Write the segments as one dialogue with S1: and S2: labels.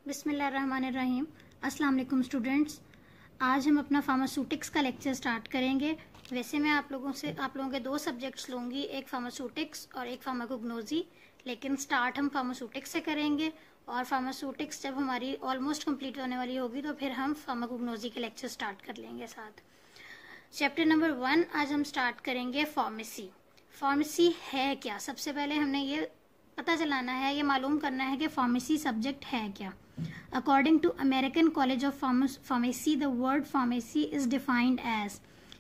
S1: बिस्मिल्लाहिर्रहमानिर्रहीम। अस्सलाम वालेकुम स्टूडेंट्स। आज हम अपना फार्मास्यूटिक्स का लेक्चर स्टार्ट करेंगे। वैसे मैं आप लोगों के दो सब्जेक्ट्स लूँगी, एक फार्मास्यूटिक्स और एक फार्माकोग्नोजी, लेकिन स्टार्ट हम फार्मास्यूटिक्स से करेंगे और फार्मास्यूटिक्स जब हमारी ऑलमोस्ट कंप्लीट होने वाली होगी तो फिर हम फार्माकोग्नोजी के लेक्चर स्टार्ट कर लेंगे साथ। चैप्टर नंबर 1 आज हम स्टार्ट करेंगे फार्मेसी। फार्मेसी है क्या? सबसे पहले हमने ये पता चलाना है, ये मालूम करना है कि फार्मेसी सब्जेक्ट है क्या। According to American College of Pharmacy, the word pharmacy is defined as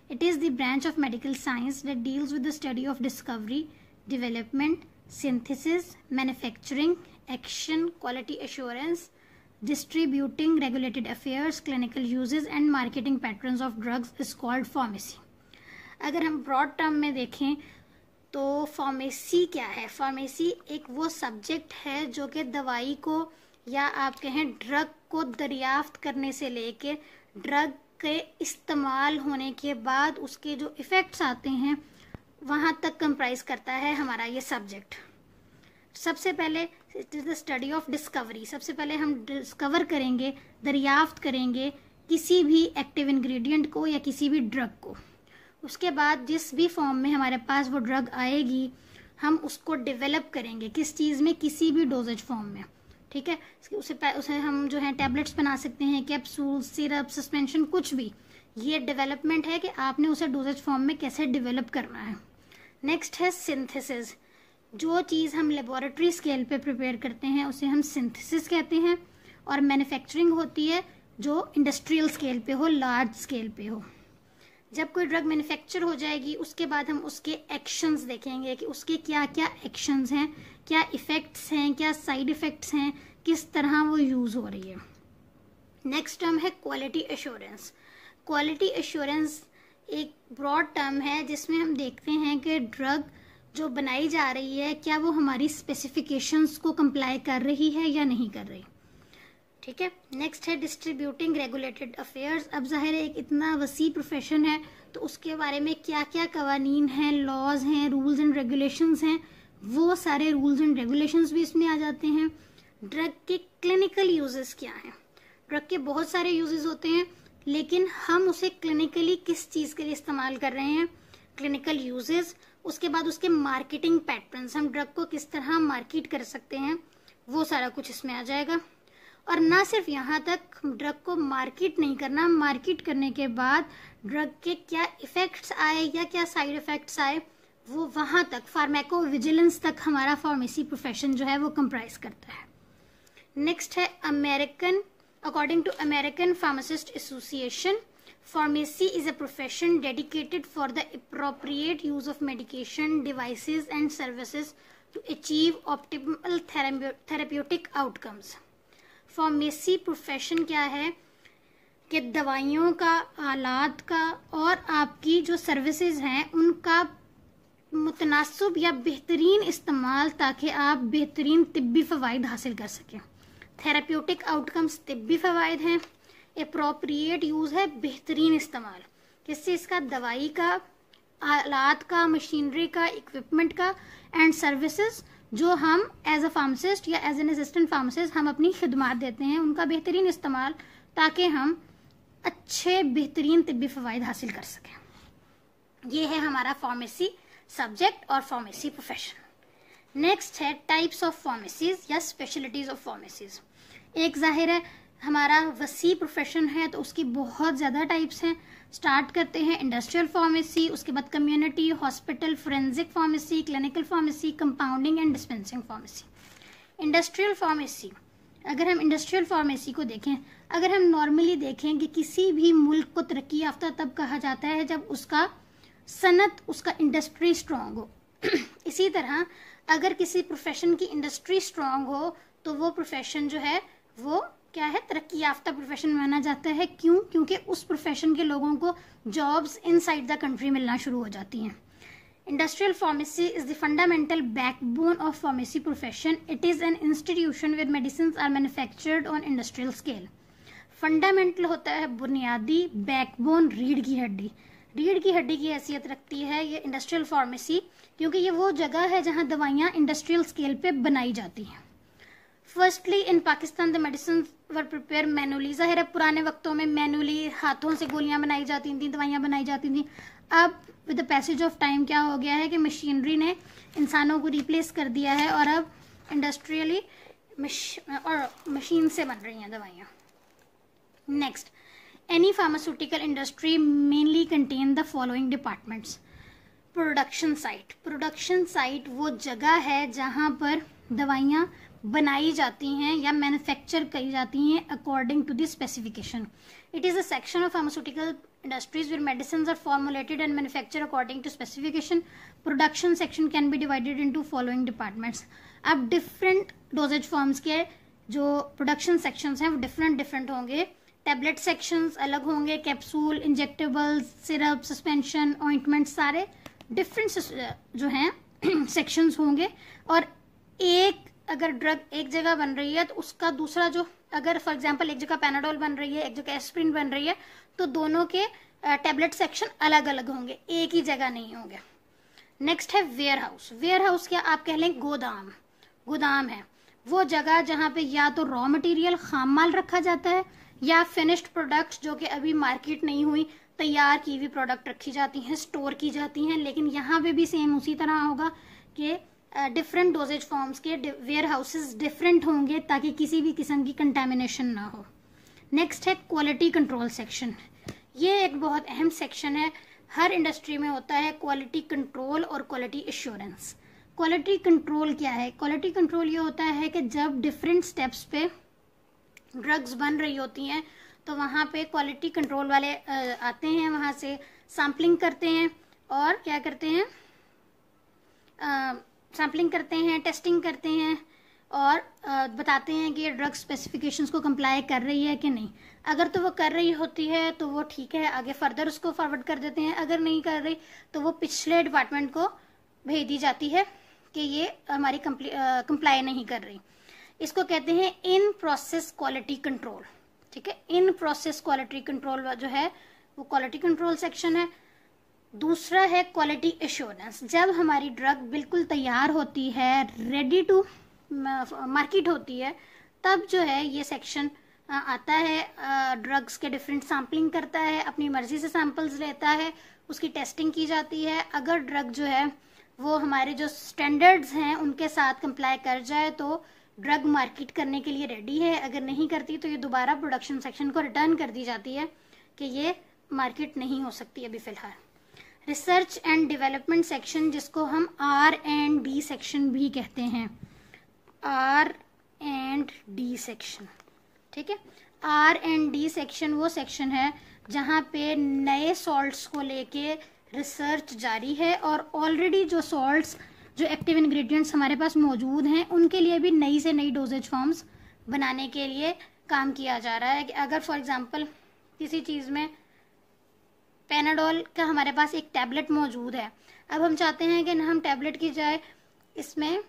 S1: it is the branch of medical science that deals with the study of discovery, development, synthesis, manufacturing, action, quality assurance, distributing, regulated affairs, clinical uses and marketing patterns of drugs is called pharmacy. अगर हम broad term में देखें तो pharmacy क्या है? Pharmacy एक वो subject है जो कि दवाई को या आप कहें ड्रग को दरियाफ्त करने से लेके ड्रग के इस्तेमाल होने के बाद उसके जो इफ़ेक्ट्स आते हैं वहाँ तक कंप्राइज करता है हमारा ये सब्जेक्ट। सबसे पहले it is the study of discovery. सबसे पहले हम डिस्कवर करेंगे, दरियाफ्त करेंगे किसी भी एक्टिव इंग्रेडिएंट को या किसी भी ड्रग को। उसके बाद जिस भी फॉर्म में हमारे पास वो ड्रग आएगी हम उसको डेवलप करेंगे। किस चीज़ में? किसी भी डोजेज फॉर्म में, ठीक है। उसे हम जो है टैबलेट्स बना सकते हैं, कैप्सूल, सिरप, सस्पेंशन, कुछ भी। ये डेवलपमेंट है कि आपने उसे डोजेज फॉर्म में कैसे डेवलप करना है। नेक्स्ट है सिंथेसिस। जो चीज़ हम लेबोरेटरी स्केल पे प्रिपेयर करते हैं उसे हम सिंथेसिस कहते हैं। और मैन्युफैक्चरिंग होती है जो इंडस्ट्रियल स्केल पे हो, लार्ज स्केल पे हो। जब कोई ड्रग मैन्युफैक्चर हो जाएगी उसके बाद हम उसके एक्शंस देखेंगे कि उसके क्या क्या एक्शंस हैं, क्या इफ़ेक्ट्स हैं, क्या साइड इफ़ेक्ट्स हैं, किस तरह वो यूज़ हो रही है। नेक्स्ट टर्म है क्वालिटी एश्योरेंस। क्वालिटी एश्योरेंस एक ब्रॉड टर्म है जिसमें हम देखते हैं कि ड्रग जो बनाई जा रही है क्या वो हमारी स्पेसिफिकेशंस को कंप्लाई कर रही है या नहीं कर रही, ठीक है। नेक्स्ट है डिस्ट्रीब्यूटिंग रेगुलेटेड अफेयर्स। अब जाहिर है एक इतना वसी प्रोफेशन है तो उसके बारे में क्या क्या कवानीन हैं, लॉज हैं, रूल्स एंड रेगुलेशंस हैं, वो सारे रूल्स एंड रेगुलेशंस भी इसमें आ जाते हैं। ड्रग के क्लिनिकल यूजेस क्या हैं? ड्रग के बहुत सारे यूजेस होते हैं लेकिन हम उसे क्लिनिकली किस चीज़ के लिए इस्तेमाल कर रहे हैं, क्लिनिकल यूजेस। उसके बाद उसके मार्केटिंग पैटर्न्स, हम ड्रग को किस तरह मार्केट कर सकते हैं, वो सारा कुछ इसमें आ जाएगा। और ना सिर्फ यहाँ तक, ड्रग को मार्केट नहीं करना, मार्केट करने के बाद ड्रग के क्या इफ़ेक्ट्स आए या क्या साइड इफ़ेक्ट्स आए वो वहाँ तक, फार्मेको विजिलेंस तक हमारा फार्मेसी प्रोफेशन जो है वो कंप्राइज करता है। नेक्स्ट है American, according to American pharmacist association, pharmacy is a profession dedicated for the appropriate use of medication, devices and services to achieve optimal therapeutic outcomes. Pharmacy profession क्या है कि दवाइयों का, आलात का और आपकी जो सर्विसेज हैं उनका मुतनासिब या बेहतरीन इस्तेमाल ताकि आप बेहतरीन तिब्बी फ़वाइद हासिल कर सकें। थेरेप्यूटिक आउटकम्स तिब्बी फ़वाइद हैं, अप्रोप्रिएट यूज़ है बेहतरीन इस्तेमाल, किससे? इसका दवाई का, आलात का, मशीनरी का, इक्विपमेंट का, एंड सर्विसेज जो हम एज अ फार्मासिस्ट या एज एन असिस्टेंट फार्मासिस्ट हम अपनी खिदमात देते हैं, उनका बेहतरीन इस्तेमाल ताकि हम अच्छे बेहतरीन तिब्बी फ़वाइद हासिल कर सकें। ये है हमारा फार्मेसी सब्जेक्ट और फार्मेसी प्रोफेशन। नेक्स्ट है टाइप्स ऑफ फार्मेसीज या स्पेशलिटीज ऑफ फार्मेसीज। एक जाहिर है हमारा वसी प्रोफेशन है तो उसकी बहुत ज़्यादा टाइप्स हैं। स्टार्ट करते हैं इंडस्ट्रियल फार्मेसी, उसके बाद community, hospital, forensic pharmacy, clinical pharmacy, compounding and dispensing pharmacy. Industrial pharmacy, अगर हम इंडस्ट्रियल फार्मेसी को देखें, अगर हम नॉर्मली देखें कि किसी भी मुल्क को तरक्की याफ्ता तब कहा जाता है जब उसका सनत, उसका इंडस्ट्री स्ट्रांग हो। इसी तरह अगर किसी प्रोफेशन की इंडस्ट्री स्ट्रांग हो तो वो प्रोफेशन जो है वो क्या है, तरक्की याफ्ता प्रोफेशन माना जाता है। क्यों? क्योंकि उस प्रोफेशन के लोगों को जॉब्स इनसाइड द कंट्री मिलना शुरू हो जाती हैं। Industrial pharmacy is the fundamental backbone of pharmacy profession. It is an institution where medicines are manufactured on industrial scale. Fundamental होता है बुनियादी, बैकबोन रीढ़ की हड्डी। रीढ़ की हड्डी की हैसियत रखती है ये इंडस्ट्रियल फार्मेसी क्योंकि ये वो जगह है जहाँ दवाइयाँ इंडस्ट्रियल स्केल पे बनाई जाती हैं। Firstly in Pakistan the medicine were prepare manually. ज़ाहिर है पुराने वक्तों में मैनुअली हाथों से गोलियां बनाई जाती थी, दवाइयां बनाई जाती थी। अब with the passage of time क्या हो गया है कि मशीनरी ने इंसानों को रिप्लेस कर दिया है और अब इंडस्ट्रियली और मशीन से बन रही हैं दवाइयाँ। Next, any pharmaceutical industry mainly contain the following departments. Production site. Production site वो जगह है जहाँ पर दवाइयाँ बनाई जाती हैं या मैन्युफैक्चर की जाती हैं according to the specification. It is a section of pharmaceutical industries where medicines are formulated and manufactured according to specification. Production section can be divided into following departments. अब different dosage forms के जो production sections हैं वो different होंगे। Tablet sections अलग होंगे, capsule, injectables, syrup, suspension, ointment, सारे different जो हैं सेक्शंस होंगे। और एक अगर ड्रग एक जगह बन रही है तो उसका दूसरा जो, अगर फॉर एग्जांपल एक जगह पैनाडोल बन रही है, एक जगह एस्प्रिन बन रही है, तो दोनों के टैबलेट सेक्शन अलग अलग होंगे, एक ही जगह नहीं होंगे। नेक्स्ट है वेयर हाउस। वेयर हाउस क्या आप कह लें गोदाम। गोदाम है वो जगह जहाँ पे या तो रॉ मटेरियल खाम माल रखा जाता है या फिनिश्ड प्रोडक्ट्स जो कि अभी मार्केट नहीं हुई तैयार की हुई प्रोडक्ट रखी जाती हैं, स्टोर की जाती हैं। लेकिन यहाँ पे भी सेम उसी तरह होगा कि डिफरेंट डोजेज फॉर्म्स के वेयर हाउसेज डिफरेंट होंगे ताकि किसी भी किस्म की कंटेमिनेशन ना हो। नेक्स्ट है क्वालिटी कंट्रोल सेक्शन। ये एक बहुत अहम सेक्शन है, हर इंडस्ट्री में होता है क्वालिटी कंट्रोल और क्वालिटी एश्योरेंस। क्वालिटी कंट्रोल क्या है? क्वालिटी कंट्रोल ये होता है कि जब डिफरेंट स्टेप्स पे ड्रग्स बन रही होती हैं तो वहाँ पे क्वालिटी कंट्रोल वाले आते हैं, वहाँ से सैम्पलिंग करते हैं और क्या करते हैं, सैम्पलिंग करते हैं, टेस्टिंग करते हैं और बताते हैं कि ये ड्रग स्पेसिफिकेशंस को कंप्लाई कर रही है कि नहीं। अगर तो वो कर रही होती है तो वो ठीक है, आगे फर्दर उसको फॉरवर्ड कर देते हैं। अगर नहीं कर रही तो वो पिछले डिपार्टमेंट को भेज दी जाती है कि ये हमारी कंप्लाई नहीं कर रही। इसको कहते हैं इन प्रोसेस क्वालिटी कंट्रोल। ठीक है, इन प्रोसेस क्वालिटी कंट्रोल जो है वो क्वालिटी कंट्रोल सेक्शन है। दूसरा है क्वालिटी एश्योरेंस। जब हमारी ड्रग बिल्कुल तैयार होती है, रेडी टू मार्केट होती है, तब जो है ये सेक्शन आता है। ड्रग्स के डिफरेंट सैम्पलिंग करता है, अपनी मर्जी से सैंपल्स लेता है, उसकी टेस्टिंग की जाती है। अगर ड्रग जो है वो हमारे जो स्टैंडर्ड्स हैं उनके साथ कंप्लाई कर जाए तो ड्रग मार्केट करने के लिए रेडी है। अगर नहीं करती तो ये दोबारा प्रोडक्शन सेक्शन को रिटर्न कर दी जाती है कि ये मार्केट नहीं हो सकती अभी फिलहाल। रिसर्च एंड डेवलपमेंट सेक्शन, जिसको हम R&D सेक्शन भी कहते हैं, R&D सेक्शन। ठीक है, R&D सेक्शन वो सेक्शन है जहाँ पे नए सॉल्ट्स को लेके रिसर्च जारी है और ऑलरेडी जो सॉल्ट्स, जो एक्टिव इंग्रेडिएंट्स हमारे पास मौजूद हैं, उनके लिए भी नई से नई डोजेज फॉर्म्स बनाने के लिए काम किया जा रहा है। कि अगर फॉर एग्जांपल किसी चीज़ में पैनाडोल का हमारे पास एक टैबलेट मौजूद है, अब हम चाहते हैं कि हम टैबलेट की जाए इसमें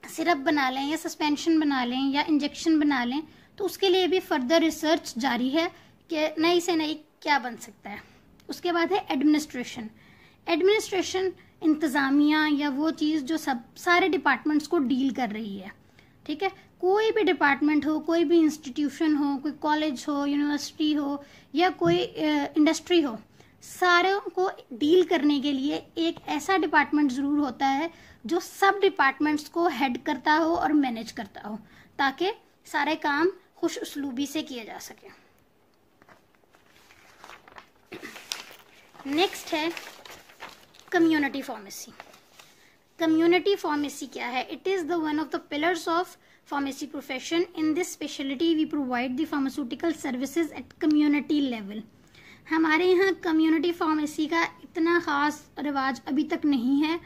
S1: सिरप बना लें या सस्पेंशन बना लें या इंजेक्शन बना लें, तो उसके लिए भी फर्दर रिसर्च जारी है कि नई से नई क्या बन सकता है। उसके बाद है एडमिनिस्ट्रेशन। एडमिनिस्ट्रेशन इंतज़ामिया या वो चीज़ जो सारे डिपार्टमेंट्स को डील कर रही है। ठीक है, कोई भी डिपार्टमेंट हो, कोई भी इंस्टीट्यूशन हो, कोई कॉलेज हो, यूनिवर्सिटी हो या कोई इंडस्ट्री हो, सारों को डील करने के लिए एक ऐसा डिपार्टमेंट ज़रूर होता है जो सब डिपार्टमेंट्स को हेड करता हो और मैनेज करता हो, ताकि सारे काम खुश उसलूबी से किए जा सके। नेक्स्ट है कम्युनिटी फार्मेसी। कम्युनिटी फार्मेसी क्या है? It is the one of the pillars of pharmacy profession. In this speciality we provide the pharmaceutical services at community level. हमारे यहाँ कम्युनिटी फार्मेसी का इतना ख़ास रिवाज अभी तक नहीं है,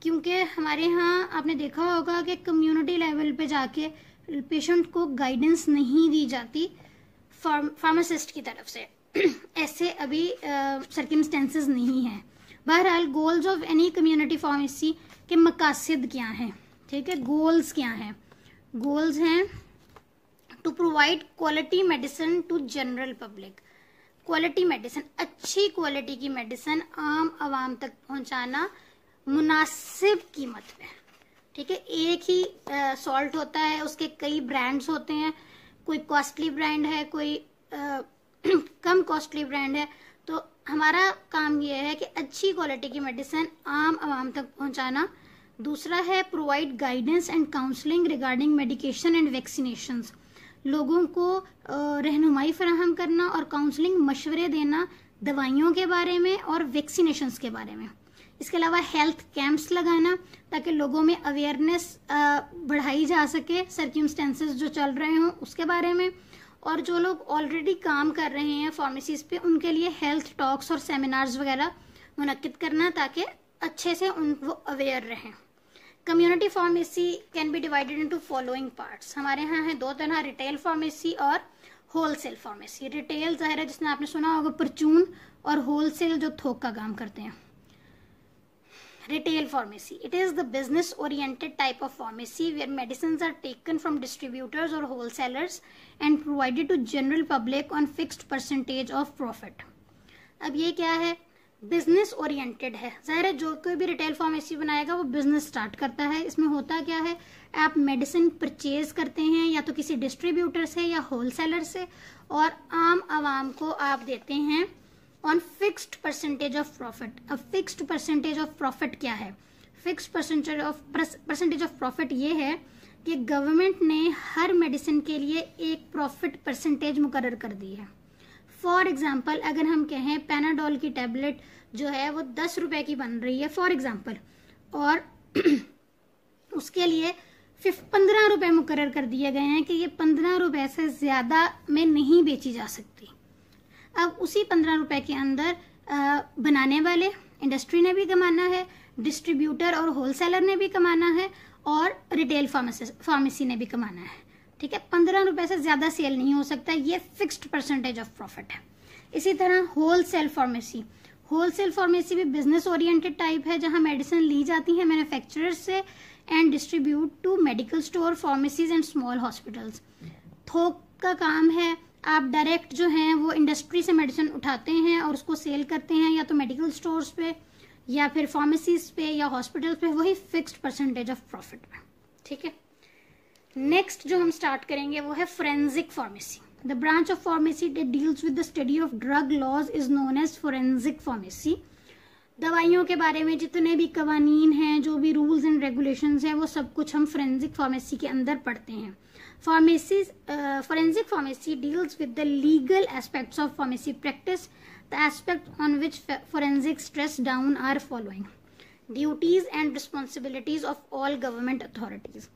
S1: क्योंकि हमारे यहाँ आपने देखा होगा कि कम्युनिटी लेवल पे जाके पेशेंट को गाइडेंस नहीं दी जाती फार्मासिस्ट की तरफ से। ऐसे अभी सर्कमस्टेंसेस नहीं हैं। बहरहाल goals of any community pharmacy के मकासद क्या हैं? ठीक है, गोल्स क्या हैं? गोल्स हैं to provide quality medicine to general public. Quality medicine, अच्छी क्वालिटी की मेडिसिन आम आवाम तक पहुंचाना मुनासिब कीमत पे। ठीक है, एक ही सॉल्ट होता है, उसके कई ब्रांड्स होते हैं, कोई कॉस्टली ब्रांड है, कोई कम कॉस्टली ब्रांड है। तो हमारा काम यह है कि अच्छी क्वालिटी की मेडिसिन आम आवाम तक पहुंचाना। दूसरा है provide guidance and counselling regarding medication and vaccinations, लोगों को रहनुमाई फराहम करना और काउंसलिंग मशवरे देना दवाइयों के बारे में और वैक्सीनेशंस के बारे में। इसके अलावा हेल्थ कैंप्स लगाना ताकि लोगों में अवेयरनेस बढ़ाई जा सके सर्कमस्टेंसेस जो चल रहे हों उसके बारे में। और जो लोग ऑलरेडी काम कर रहे हैं फार्मेसीज पे, उनके लिए हेल्थ टॉक्स और सेमिनार्स वगैरह मुनक्किद करना ताकि अच्छे से वो अवेयर रहें। Community pharmacy can be divided into following parts. हमारे यहाँ है दो तरह, रिटेल फार्मेसी और होलसेल फार्मेसी। रिटेल जाहिर है जिसने आपने सुना होगा परचून, और होलसेल जो थोक का काम करते हैं। Retail pharmacy. It is the business-oriented type of pharmacy where medicines are taken from distributors or wholesalers and provided to general public on fixed percentage of profit. अब ये क्या है? बिजनेस ओरिएंटेड है। जाहिर है जो कोई भी रिटेल फार्मेसी बनाएगा वो बिजनेस स्टार्ट करता है। इसमें होता क्या है, आप मेडिसिन परचेज करते हैं या तो किसी डिस्ट्रीब्यूटर से या होलसेलर से, और आम आवाम को आप देते हैं on fixed percentage of profit. अब फिक्स्ड परसेंटेज ऑफ प्रॉफिट क्या है? फिक्स्ड परसेंटेज ऑफ प्रॉफिट ये है कि गवर्नमेंट ने हर मेडिसिन के लिए एक प्रॉफिट परसेंटेज मुकर्रर कर दी है। फॉर एग्जाम्पल अगर हम कहें पैनाडोल की टैबलेट जो है वो 10 रुपए की बन रही है फॉर एग्जाम्पल, और उसके लिए 15 रुपए मुकर्रर कर दिए गए हैं कि ये 15 रुपए से ज्यादा में नहीं बेची जा सकती। अब उसी 15 रुपए के अंदर बनाने वाले इंडस्ट्री ने भी कमाना है, डिस्ट्रीब्यूटर और होलसेलर ने भी कमाना है, और रिटेल फार्मेसी ने भी कमाना है। ठीक है, 15 रुपए से ज्यादा सेल नहीं हो सकता, ये फिक्स्ड परसेंटेज ऑफ प्रॉफिट है। इसी तरह होलसेल फार्मेसी, होलसेल फार्मेसी भी बिजनेस ओरिएंटेड टाइप है जहां मेडिसिन ली जाती है मैन्युफैक्चरर से and distribute to medical store, pharmacies and small hospitals. थोक का काम है, आप डायरेक्ट जो हैं वो इंडस्ट्री से मेडिसिन उठाते हैं और उसको सेल करते हैं या तो मेडिकल स्टोर्स पे या फिर फार्मेसीज पे या हॉस्पिटल्स पे, वही फिक्स्ड परसेंटेज ऑफ प्रॉफिट पे। ठीक है, नेक्स्ट जो हम स्टार्ट करेंगे वो है forensic pharmacy. The branch of pharmacy that deals with the study of drug laws is known as forensic pharmacy. दवाइयों के बारे में जितने भी कवानीन हैं, जो भी रूल्स एंड रेगुलेशंस हैं, वो सब कुछ हम फोरेंसिक फार्मेसी के अंदर पढ़ते हैं। Forensic pharmacy deals with the legal aspects of pharmacy practice. The aspects on which forensic stress down are following: duties and responsibilities of all government authorities.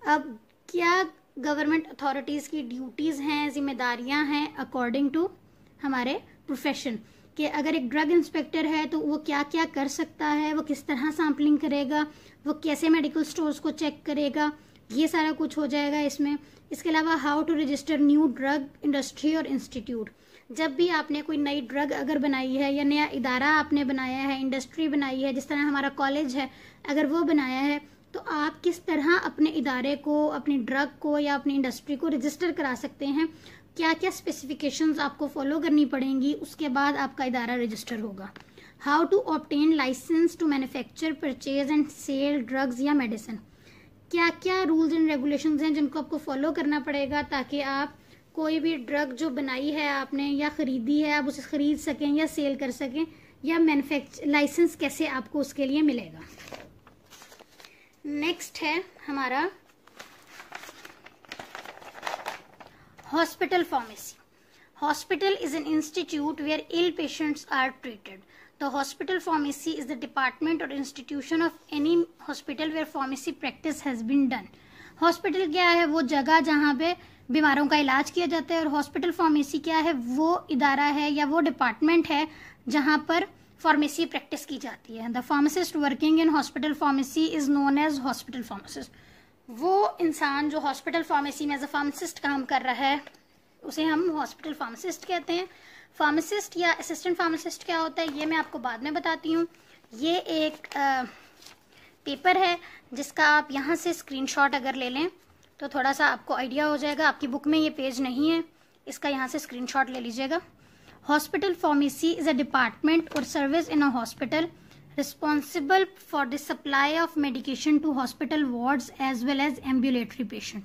S1: अब क्या गवर्नमेंट अथॉरिटीज की ड्यूटीज हैं, जिम्मेदारियां हैं अकॉर्डिंग टू हमारे profession, कि अगर एक ड्रग इंस्पेक्टर है तो वो क्या क्या कर सकता है, वो किस तरह सैम्पलिंग करेगा, वो कैसे मेडिकल स्टोर्स को चेक करेगा, ये सारा कुछ हो जाएगा इसमें। इसके अलावा how to register new drug industry और इंस्टीट्यूट। जब भी आपने कोई नई ड्रग अगर बनाई है या नया इदारा आपने बनाया है, इंडस्ट्री बनाई है, जिस तरह हमारा कॉलेज है अगर वो बनाया है, तो आप किस तरह अपने इदारे को, अपनी ड्रग को या अपनी इंडस्ट्री को रजिस्टर करा सकते हैं, क्या क्या स्पेसिफिकेशंस आपको फॉलो करनी पड़ेंगी, उसके बाद आपका इदारा रजिस्टर होगा। How to obtain licence to manufacture, purchase and sale drugs या मेडिसिन। क्या क्या रूल्स एंड रेगुलेशंस हैं जिनको आपको फॉलो करना पड़ेगा ताकि आप कोई भी ड्रग जो बनाई है आपने या खरीदी है आप उसे खरीद सकें या सेल कर सकें, या मैन्युफैक्चर लाइसेंस कैसे आपको उसके लिए मिलेगा। नेक्स्ट है हमारा hospital pharmacy. Hospital is an institute where ill patients are treated. The hospital pharmacy is the department or institution of any hospital where pharmacy practice has been done. Hospital क्या है? वो जगह जहाँ पे बीमारों का इलाज किया जाता है, और हॉस्पिटल फार्मेसी क्या है? वो इदारा है या वो डिपार्टमेंट है जहाँ पर फार्मेसी प्रैक्टिस की जाती है। The pharmacist working in hospital pharmacy is known as hospital pharmacist. वो इंसान जो हॉस्पिटल फार्मेसी में एज अ फार्मासिस्ट काम कर रहा है उसे हम हॉस्पिटल फार्मासिस्ट कहते हैं। फार्मासिस्ट या असिस्टेंट फार्मासिस्ट क्या होता है ये मैं आपको बाद में बताती हूँ। ये एक पेपर है जिसका आप यहाँ से स्क्रीनशॉट अगर ले लें तो थोड़ा सा आपको आइडिया हो जाएगा। आपकी बुक में ये पेज नहीं है, इसका यहाँ से स्क्रीनशॉट ले लीजिएगा। Hospital pharmacy is a department और service in a hospital responsible for the supply of medication to hospital wards as well as ambulatory patient.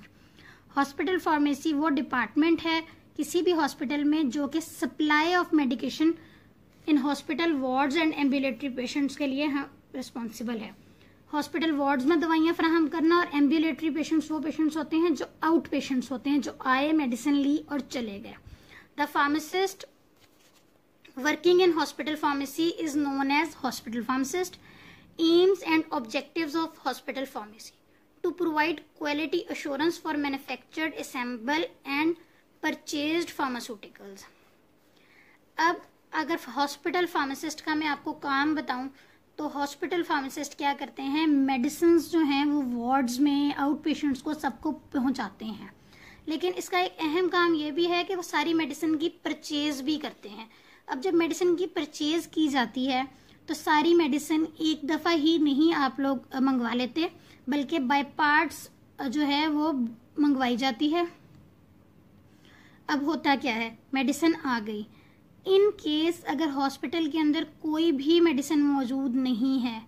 S1: Hospital pharmacy वो डिपार्टमेंट है किसी भी हॉस्पिटल में जो कि supply of medication in hospital wards and ambulatory patients के लिए responsible है. हॉस्पिटल वार्ड्स में दवाइयाँ फराहम करना और एम्बुलेटरी पेशेंट्स वो पेशेंट्स होते हैं जो आउट पेशेंट्स होते हैं, जो आए, मेडिसिन ली और चले गए. The pharmacist working in hospital pharmacy is known as hospital pharmacist. Aims and objectives of hospital pharmacy: to provide quality assurance for manufactured, assembled and purchased pharmaceuticals. अब अगर हॉस्पिटल फार्मासिस्ट का मैं आपको काम बताऊं तो हॉस्पिटल फार्मासिस्ट क्या करते हैं, मेडिसिन जो हैं वो वार्ड्स में आउट पेशेंट्स को सबको पहुंचाते हैं. लेकिन इसका एक अहम काम ये भी है कि वो सारी मेडिसिन की परचेज भी करते हैं. अब जब मेडिसिन की परचेज की जाती है तो सारी मेडिसिन एक दफ़ा ही नहीं आप लोग मंगवा लेते, बल्कि बाय पार्ट्स जो है वो मंगवाई जाती है. अब होता क्या है, मेडिसिन आ गई, इन केस अगर हॉस्पिटल के अंदर कोई भी मेडिसिन मौजूद नहीं है,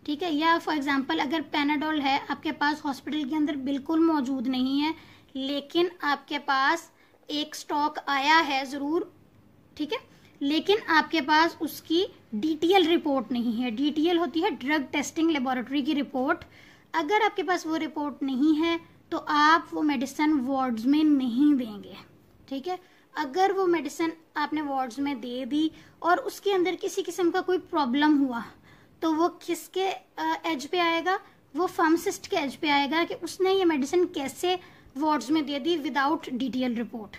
S1: ठीक है, या फॉर एग्जांपल अगर पैनाडोल है आपके पास हॉस्पिटल के अंदर बिल्कुल मौजूद नहीं है, लेकिन आपके पास एक स्टॉक आया है ज़रूर, ठीक है, लेकिन आपके पास उसकी डीटीएल रिपोर्ट नहीं है. डीटीएल होती है ड्रग टेस्टिंग लेबोरेटरी की रिपोर्ट. अगर आपके पास वो रिपोर्ट नहीं है तो आप वो मेडिसिन वार्ड्स में नहीं देंगे, ठीक है. अगर वो मेडिसिन आपने वार्ड्स में दे दी और उसके अंदर किसी किस्म का कोई प्रॉब्लम हुआ तो वो किसके एज पे आएगा, वो फार्मासिस्ट के एज पे आएगा कि उसने ये मेडिसिन कैसे वार्ड्स में दे दी विदाउट डीटीएल रिपोर्ट,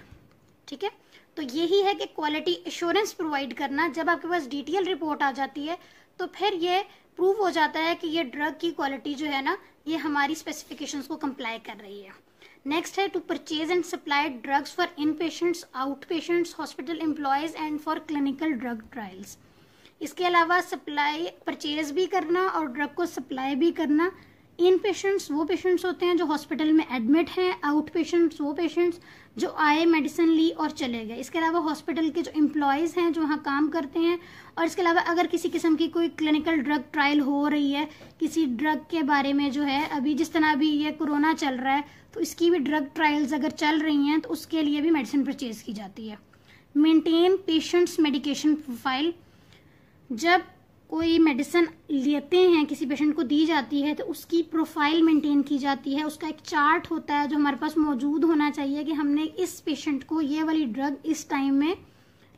S1: ठीक है. तो यही है कि क्वालिटी एश्योरेंस प्रोवाइड करना. जब आपके पास डीटीएल रिपोर्ट आ जाती है तो फिर ये प्रूव हो जाता है कि ये ड्रग की क्वालिटी जो है ना ये हमारी स्पेसिफिकेशंस को कंप्लाई कर रही है. नेक्स्ट है to purchase and supply drugs for in patients, out patients, hospital employees and for clinical drug trials. इसके अलावा सप्लाई परचेज भी करना और ड्रग को सप्लाई भी करना. इन पेशेंट्स वो पेशेंट्स होते हैं जो हॉस्पिटल में एडमिट हैं, आउट पेशेंट्स वो पेशेंट्स जो आए, मेडिसिन ली और चले गए. इसके अलावा हॉस्पिटल के जो एम्प्लॉयज़ हैं जो वहाँ काम करते हैं, और इसके अलावा अगर किसी किस्म की कोई क्लिनिकल ड्रग ट्रायल हो रही है किसी ड्रग के बारे में, जो है अभी जिस तरह अभी ये कोरोना चल रहा है तो इसकी भी ड्रग ट्रायल्स अगर चल रही हैं तो उसके लिए भी मेडिसिन परचेज की जाती है. Maintain patients medication profile. जब कोई मेडिसिन लेते हैं, किसी पेशेंट को दी जाती है तो उसकी प्रोफाइल मेंटेन की जाती है. उसका एक चार्ट होता है जो हमारे पास मौजूद होना चाहिए कि हमने इस पेशेंट को ये वाली ड्रग इस टाइम में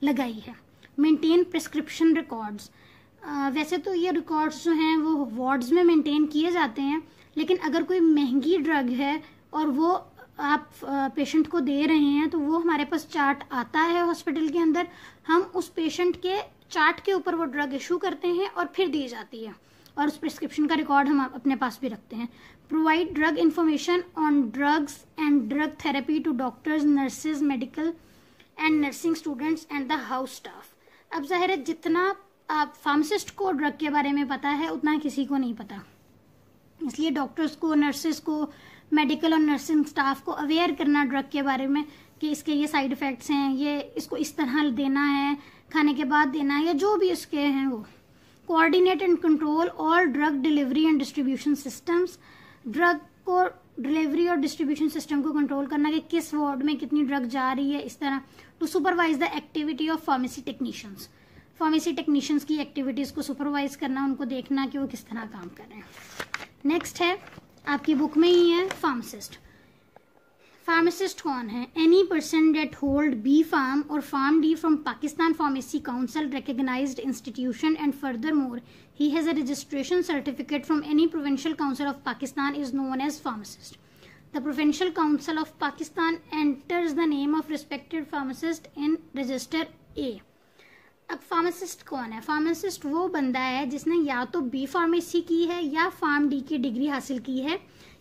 S1: लगाई है. Maintain prescription records. वैसे तो ये रिकॉर्ड्स जो हैं वो वार्ड्स में मेंटेन किए जाते हैं, लेकिन अगर कोई महंगी ड्रग है और वो आप पेशेंट को दे रहे हैं तो वो हमारे पास चार्ट आता है हॉस्पिटल के अंदर. हम उस पेशेंट के चार्ट के ऊपर वो ड्रग इशू करते हैं और फिर दी जाती है, और उस प्रिस्क्रिप्शन का रिकॉर्ड हम अपने पास भी रखते हैं. Provide drug information on drugs and drug therapy to doctors, nurses, medical and nursing students and the house staff. अब जाहिर है जितना आप फार्मासिस्ट को ड्रग के बारे में पता है उतना किसी को नहीं पता, इसलिए डॉक्टर्स को, नर्सेज को, मेडिकल और नर्सिंग स्टाफ को अवेयर करना ड्रग के बारे में कि इसके ये साइड इफ़ेक्ट्स हैं, ये इसको इस तरह देना है, खाने के बाद देना है, या जो भी इसके हैं वो. Coordinate and control all drug delivery and distribution systems. Drug को डिलीवरी और डिस्ट्रीब्यूशन सिस्टम को कंट्रोल करना कि किस वार्ड में कितनी ड्रग जा रही है, इस तरह. To supervise the activity of pharmacy technicians. Pharmacy technicians की एक्टिविटीज़ को सुपरवाइज करना, उनको देखना कि वो किस तरह काम कर रहे हैं. नेक्स्ट है, आपकी बुक में ही है, फार्मासिस्ट. फार्मासिस्ट कौन है? Any person that hold B pharm और pharm D from Pakistan pharmacy council recognized institution, and furthermore he has a registration certificate from any provincial council of Pakistan is known as pharmacist. The Provincial Council of Pakistan enters the name of respected pharmacist in register A. अब pharmacist कौन है? Pharmacist वो बंदा है जिसने या तो B pharmacy की है या फार्म डी की डिग्री हासिल की है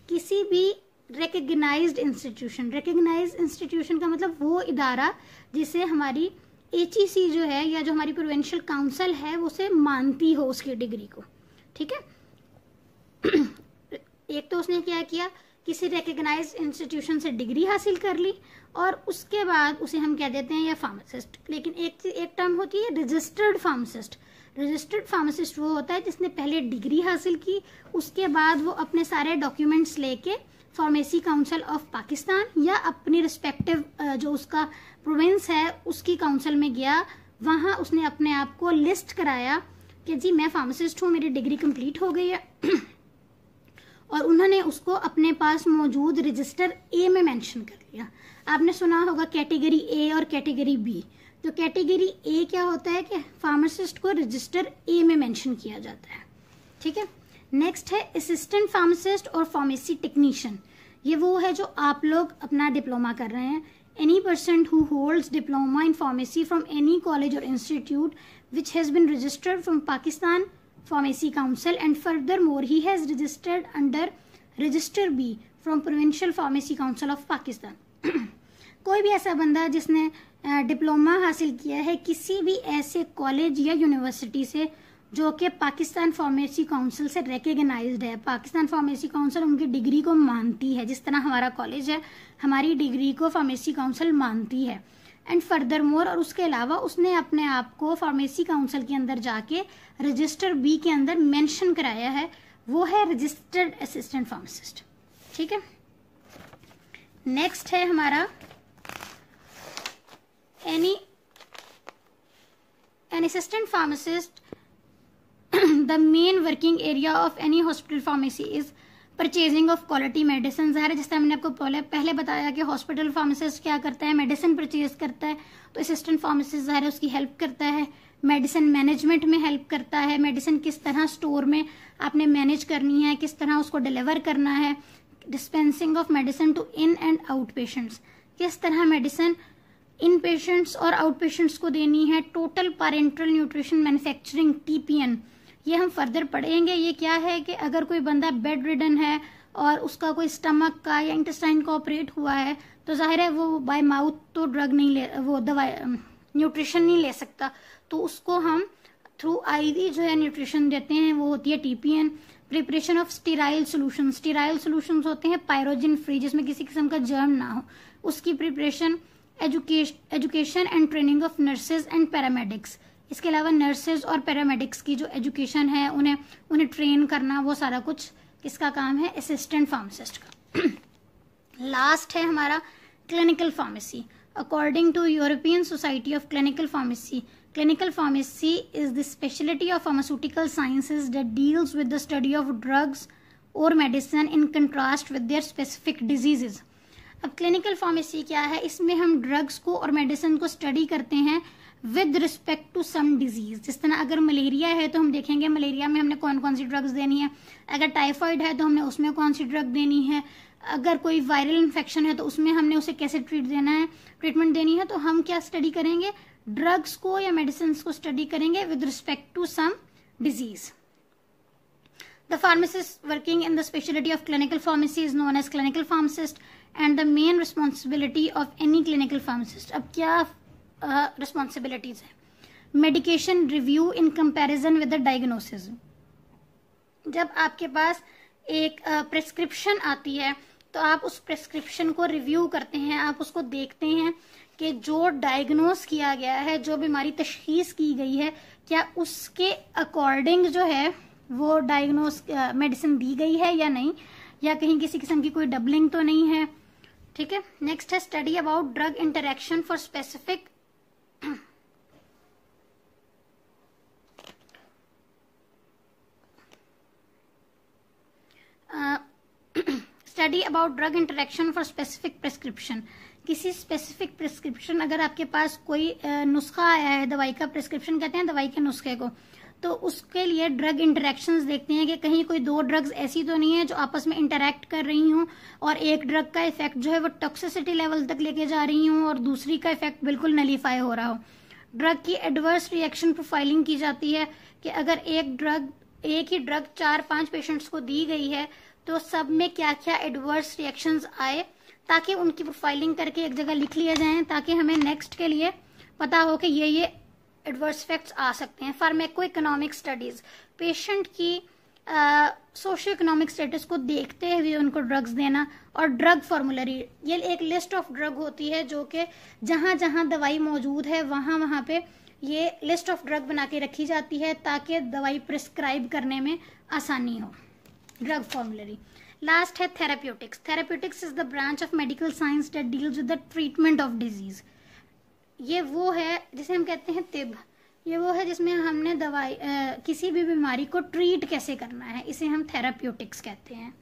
S1: किसी भी रिकग्नाइज्ड इंस्टीट्यूशन. रिकग्नाइज्ड इंस्टीट्यूशन का मतलब वो इदारा जिसे हमारी HEC जो है या जो हमारी प्रोविंशियल काउंसिल है वो उसे मानती हो उसकी डिग्री को, ठीक है. एक तो उसने क्या किया, किसी रिकग्नाइज्ड इंस्टीट्यूशन से डिग्री हासिल कर ली और उसके बाद उसे हम कह देते हैं या फार्मासिस्ट. लेकिन एक टर्म होती है रजिस्टर्ड फार्मासिस्ट. रजिस्टर्ड फार्मासिस्ट वो होता है जिसने पहले डिग्री हासिल की, उसके बाद वो अपने सारे डॉक्यूमेंट्स लेके फार्मेसी काउंसिल ऑफ पाकिस्तान या अपनी रिस्पेक्टिव जो उसका प्रोविंस है उसकी काउंसिल में गया, वहाँ उसने अपने आप को लिस्ट कराया कि जी मैं फार्मासिस्ट हूँ, मेरी डिग्री कंप्लीट हो गई है और उन्होंने उसको अपने पास मौजूद रजिस्टर ए में मेंशन कर लिया। आपने सुना होगा कैटेगरी ए और कैटेगरी बी। तो कैटेगरी ए क्या होता है कि फार्मासिस्ट को रजिस्टर ए में मेंशन किया जाता है, ठीक है। नेक्स्ट है असिस्टेंट फार्मासिस्ट और फार्मेसी टेक्नीशियन। ये वो है जो आप लोग अपना डिप्लोमा कर रहे हैं। Any person who holds diploma in pharmacy from any college और institute which has been registered from Pakistan pharmacy council and furthermore he has registered under register B from provincial pharmacy council of Pakistan. कोई भी ऐसा बंदा जिसने diploma हासिल किया है किसी भी ऐसे कॉलेज या यूनिवर्सिटी से जो कि पाकिस्तान फार्मेसी काउंसिल से रिकग्नाइज्ड है, पाकिस्तान फार्मेसी काउंसिल उनकी डिग्री को मानती है, जिस तरह हमारा कॉलेज है हमारी डिग्री को फार्मेसी काउंसिल मानती है। एंड फर्दर मोर, और उसके अलावा उसने अपने आप को फार्मेसी काउंसिल के अंदर जाके रजिस्टर बी के अंदर मेंशन कराया है, वो है रजिस्टर्ड असिस्टेंट फार्मासिस्ट, ठीक है। नेक्स्ट है हमारा any an assistant pharmacist. The main working area of any hospital pharmacy is purchasing of quality medicine। ज़ाहिर है जिस तरह मैंने आपको पहले बताया कि हॉस्पिटल फार्मासिस्ट क्या करता है, मेडिसिन परचेज करता है, तो असिस्टेंट फार्मासिस्ट ज़ाहिर है उसकी हेल्प करता है, मेडिसिन मैनेजमेंट में हेल्प करता है, मेडिसिन किस तरह स्टोर में आपने मैनेज करनी है, किस तरह उसको डिलीवर करना है, dispensing of medicine to in and out patients, किस तरह मेडिसिन इन पेशेंट्स और आउट पेशेंट्स को देनी है, total parenteral nutrition manufacturing TPN, ये हम फर्दर पढ़ेंगे। ये क्या है कि अगर कोई बंदा बेड रिडन है और उसका कोई स्टमक का या इंटेस्टाइन का ऑपरेट हुआ है तो जाहिर है वो बाय माउथ तो ड्रग नहीं ले, वो दवाई न्यूट्रिशन नहीं ले सकता, तो उसको हम थ्रू IV जो है न्यूट्रिशन देते हैं, वो होती है TPN। Preparation of sterile solution, sterile solution होते हैं पायरोजिन फ्री जिसमें किसी किस्म का जर्म ना हो, उसकी preparation. Education and training of nurses and paramedics, इसके अलावा नर्सेज और पैरामेडिक्स की जो एजुकेशन है उन्हें ट्रेन करना, वो सारा कुछ किसका काम है, असिस्टेंट फार्मासिस्ट का। लास्ट है हमारा clinical pharmacy. According to European society of clinical pharmacy, clinical pharmacy is the specialty of pharmaceutical sciences that deals with the study of drugs or medicine in contrast with their specific diseases। अब clinical pharmacy क्या है, इसमें हम drugs को और medicine को study करते हैं with respect to some disease. जिस तरह अगर मलेरिया है तो हम देखेंगे मलेरिया में हमने कौन कौन सी ड्रग्स देनी है, अगर टाइफाइड है तो हमने उसमें कौन सी ड्रग देनी है, अगर कोई वायरल इन्फेक्शन है तो उसमें हमने उसे कैसे ट्रीटमेंट देनी है। तो हम क्या स्टडी करेंगे, ड्रग्स को या मेडिसिन को स्टडी करेंगे with respect to some disease. The pharmacist working in the specialty of clinical pharmacy is known as clinical pharmacist and the main responsibility of any clinical pharmacist। अब क्या responsibilities है, medication review in comparison with the diagnosis। जब आपके पास एक prescription आती है तो आप उस प्रेस्क्रिप्शन को रिव्यू करते हैं, आप उसको देखते हैं कि जो डायग्नोस किया गया है, जो बीमारी तशखीस की गई है, क्या उसके अकॉर्डिंग जो है वो डायग्नोस मेडिसिन दी गई है या नहीं, या कहीं किसी किस्म की कोई डबलिंग तो नहीं है, ठीक है। नेक्स्ट है study about drug interaction for specific study about drug interaction for specific prescription. किसी स्पेसिफिक प्रिस्क्रिप्शन, अगर आपके पास कोई नुस्खा आया है, दवाई का प्रिस्क्रिप्शन कहते हैं दवाई के नुस्खे को, तो उसके लिए ड्रग इंटरेक्शंस देखते हैं कि कहीं कोई दो ड्रग्स ऐसी तो नहीं है जो आपस में इंटरेक्ट कर रही हूँ और एक ड्रग का इफेक्ट जो है वो टॉक्सिसिटी लेवल तक लेके जा रही हूँ और दूसरी का इफेक्ट बिल्कुल नलीफाई हो रहा हो। ड्रग की एडवर्स रिएक्शन प्रोफाइलिंग की जाती है कि अगर एक ही ड्रग 4-5 पेशेंट्स को दी गई है तो सब में क्या क्या एडवर्स रिएक्शंस आए, ताकि उनकी प्रोफाइलिंग करके एक जगह लिख लिया जाए, ताकि हमें नेक्स्ट के लिए पता हो कि ये एडवर्स इफेक्ट्स आ सकते हैं। फार्मेको इकोनॉमिक स्टडीज, पेशेंट की सोशियो इकोनॉमिक स्टेटस को देखते हुए उनको ड्रग्स देना, और ड्रग फॉर्मुलरी, ये एक लिस्ट ऑफ ड्रग होती है जो कि जहां जहां दवाई मौजूद है वहां पे ये लिस्ट ऑफ ड्रग बना के रखी जाती है ताकि दवाई प्रिस्क्राइब करने में आसानी हो, ड्रग फॉर्मुलरी। लास्ट है therapeutics. Therapeutics is the branch of medical science that deals with the treatment of disease. ये वो है जिसे हम कहते हैं तिब, ये वो है जिसमें हमने दवाई किसी भी बीमारी को ट्रीट कैसे करना है, इसे हम थेराप्यूटिक्स कहते हैं।